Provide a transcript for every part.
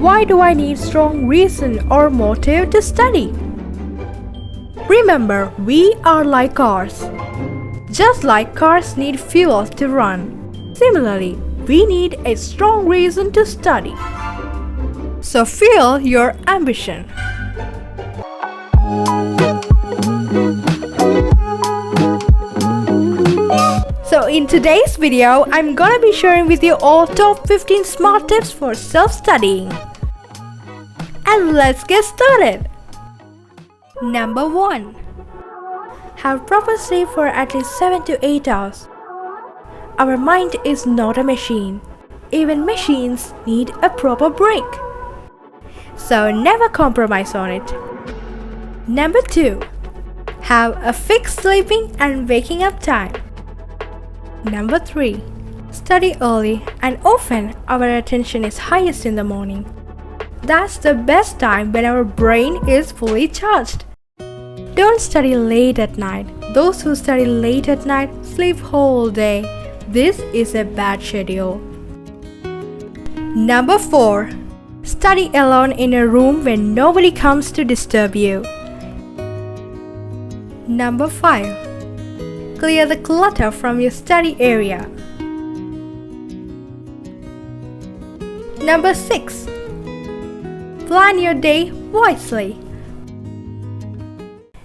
Why do I need strong reason or motive to study? Remember, we are like cars. Just like cars need fuel to run, similarly, we need a strong reason to study. So fuel your ambition. So in today's video, I'm gonna be sharing with you all top 15 smart tips for self-studying. And let's get started. Number 1. Have proper sleep for at least 7 to 8 hours. Our mind is not a machine. Even machines need a proper break. So never compromise on it. Number 2. Have a fixed sleeping and waking up time. Number 3. Study early and often our attention is highest in the morning. That's the best time when our brain is fully charged. Don't study late at night. Those who study late at night sleep whole day. This is a bad schedule. Number 4. Study alone in a room where nobody comes to disturb you. Number 5. Clear the clutter from your study area. Number 6. Plan your day wisely.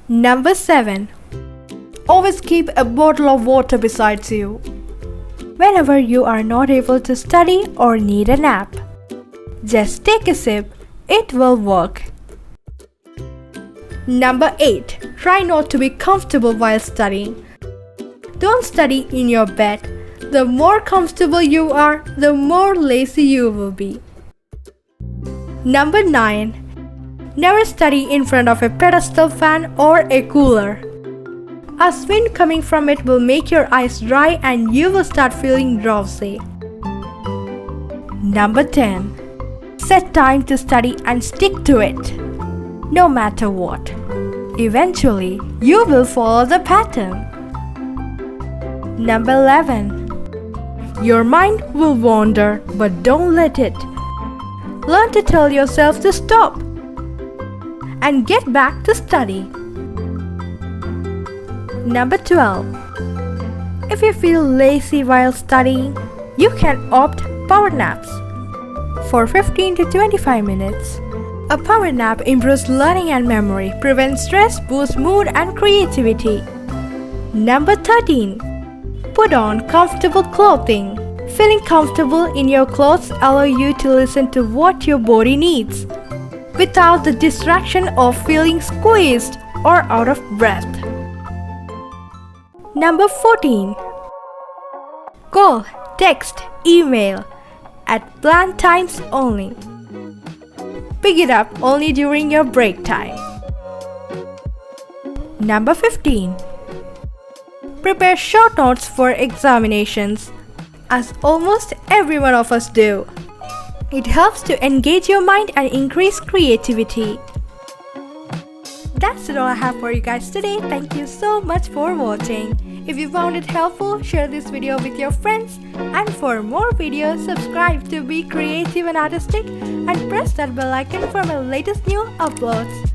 Number 7. Always keep a bottle of water beside you. Whenever you are not able to study or need a nap, just take a sip, it will work. Number 8. Try not to be comfortable while studying. Don't study in your bed. The more comfortable you are, the more lazy you will be. Number 9. Never study in front of a pedestal fan or a cooler. As wind coming from it will make your eyes dry and you will start feeling drowsy. Number 10. Set time to study and stick to it. No matter what. Eventually, you will follow the pattern. Number 11. Your mind will wander, but don't let it. Learn to tell yourself to stop and get back to study. Number 12. If you feel lazy while studying, you can opt power naps for 15 to 25 minutes. A power nap improves learning and memory, prevents stress, boosts mood and creativity. Number 13. Put on comfortable clothing. Feeling comfortable in your clothes allows you to listen to what your body needs without the distraction of feeling squeezed or out of breath. Number 14. Call, text, email at planned times only. Pick it up only during your break time. Number 15. Prepare short notes for examinations, as almost every one of us do. It helps to engage your mind and increase creativity. That's all I have for you guys today. Thank you so much for watching. If you found it helpful, share this video with your friends. And for more videos, subscribe to Be Creative and Artistic and press that bell icon for my latest new uploads.